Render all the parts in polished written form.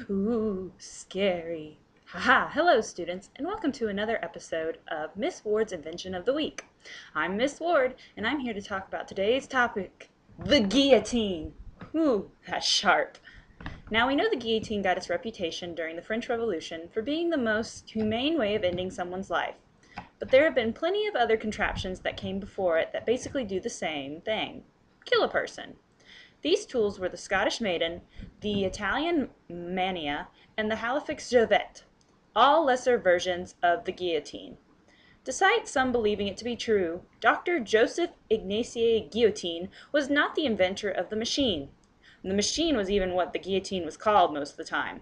Ooh, scary. Haha, hello students, and welcome to another episode of Miss Ward's Invention of the Week. I'm Miss Ward, and I'm here to talk about today's topic, the guillotine. Ooh, that's sharp. Now we know the guillotine got its reputation during the French Revolution for being the most humane way of ending someone's life. But there have been plenty of other contraptions that came before it that basically do the same thing. Kill a person. These tools were the Scottish maiden, the Italian mania, and the Halifax jevette, all lesser versions of the guillotine. Despite some believing it to be true, Dr. Joseph Ignace Guillotine was not the inventor of the machine. The machine was even what the guillotine was called most of the time.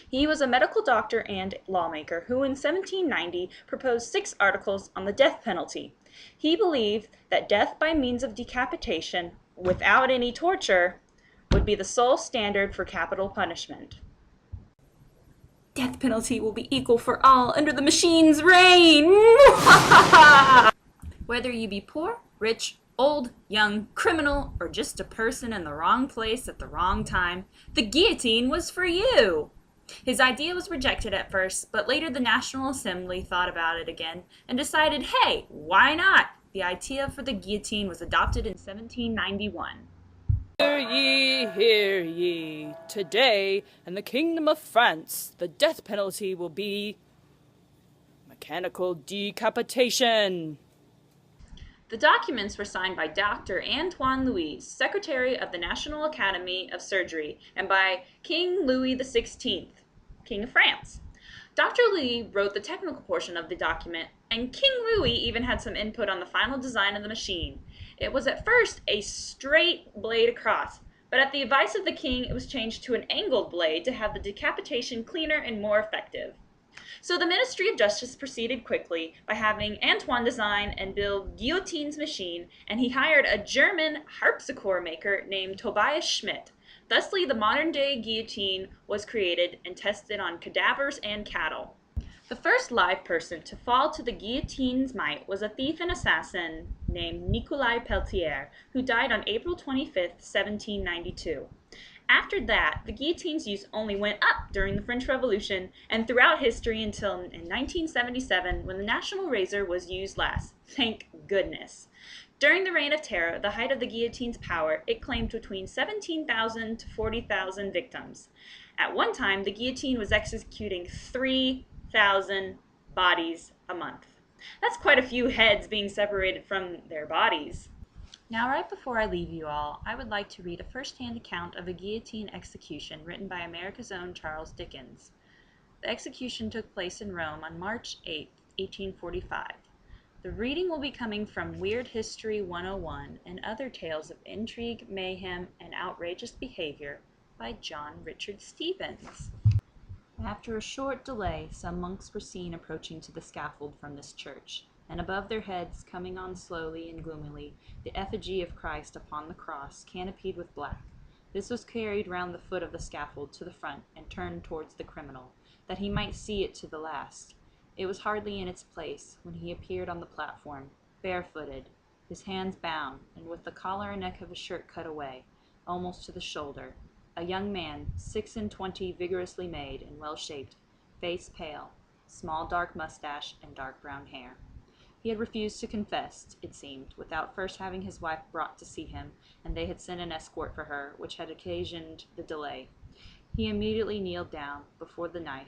He was a medical doctor and lawmaker who in 1790 proposed 6 articles on the death penalty. He believed that death by means of decapitation, without any torture, would be the sole standard for capital punishment. Death penalty will be equal for all under the machine's reign! Whether you be poor, rich, old, young, criminal, or just a person in the wrong place at the wrong time, the guillotine was for you! His idea was rejected at first, but later the National Assembly thought about it again and decided, hey, why not? The idea for the guillotine was adopted in 1791. Hear ye. Today, in the Kingdom of France, the death penalty will be mechanical decapitation. The documents were signed by Dr. Antoine Louis, Secretary of the National Academy of Surgery, and by King Louis XVI, King of France. Dr. Louis wrote the technical portion of the document, and King Louis even had some input on the final design of the machine. It was at first a straight blade across, but at the advice of the king, it was changed to an angled blade to have the decapitation cleaner and more effective. So the Ministry of Justice proceeded quickly by having Antoine design and build Guillotine's machine, and he hired a German harpsichord maker named Tobias Schmidt. Thusly, the modern-day guillotine was created and tested on cadavers and cattle. The first live person to fall to the guillotine's might was a thief and assassin named Nicolas Peltier, who died on April 25, 1792. After that, the guillotine's use only went up during the French Revolution and throughout history until in 1977 when the national razor was used last. Thank goodness. During the Reign of Terror, the height of the guillotine's power, it claimed between 17,000 to 40,000 victims. At one time, the guillotine was executing 3,000 bodies a month. That's quite a few heads being separated from their bodies. Now, right before I leave you all, I would like to read a first-hand account of a guillotine execution written by America's own Charles Dickens. The execution took place in Rome on March 8, 1845. The reading will be coming from Weird History 101 and Other Tales of Intrigue, Mayhem, and Outrageous Behavior by John Richard Stephens. After a short delay, some monks were seen approaching to the scaffold from this church, and above their heads, coming on slowly and gloomily, the effigy of Christ upon the cross, canopied with black. This was carried round the foot of the scaffold to the front and turned towards the criminal, that he might see it to the last. It was hardly in its place when he appeared on the platform, barefooted, his hands bound, and with the collar and neck of his shirt cut away, almost to the shoulder. A young man, 26, vigorously made and well-shaped, face pale, small dark mustache, and dark brown hair. He had refused to confess, it seemed, without first having his wife brought to see him, and they had sent an escort for her, which had occasioned the delay. He immediately kneeled down before the knife.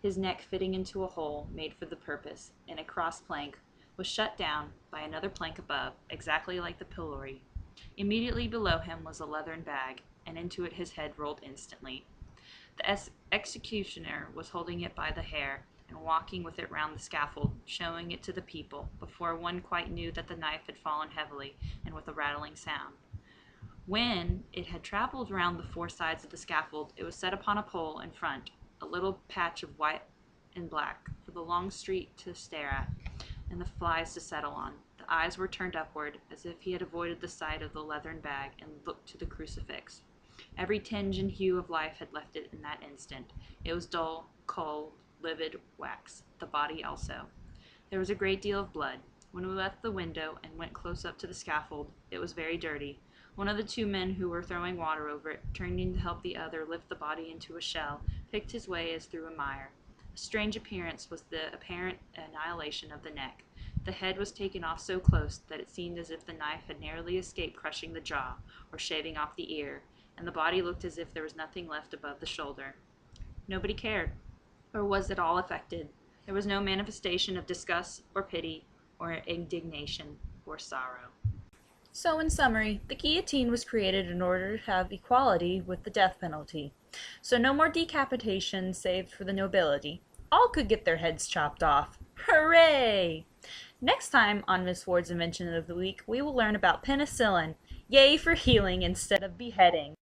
His neck fitting into a hole made for the purpose, in a cross plank, was shut down by another plank above, exactly like the pillory. Immediately below him was a leathern bag, and into it his head rolled instantly. The executioner was holding it by the hair, and walking with it round the scaffold, showing it to the people, before one quite knew that the knife had fallen heavily, and with a rattling sound. When it had travelled round the 4 sides of the scaffold, it was set upon a pole in front, a little patch of white and black, for the long street to stare at, and the flies to settle on. The eyes were turned upward, as if he had avoided the sight of the leathern bag, and looked to the crucifix. Every tinge and hue of life had left it in that instant. It was dull, cold, livid wax, the body also. There was a great deal of blood. When we left the window and went close up to the scaffold, it was very dirty. One of the two men who were throwing water over it, turning to help the other lift the body into a shell, picked his way as through a mire. A strange appearance was the apparent annihilation of the neck. The head was taken off so close that it seemed as if the knife had narrowly escaped crushing the jaw or shaving off the ear, and the body looked as if there was nothing left above the shoulder. Nobody cared, or was at all affected. There was no manifestation of disgust or pity or indignation or sorrow. So, in summary, the guillotine was created in order to have equality with the death penalty. So no more decapitation saved for the nobility. All could get their heads chopped off. Hooray! Next time on Miss Ward's Invention of the Week, we will learn about penicillin. Yay for healing instead of beheading.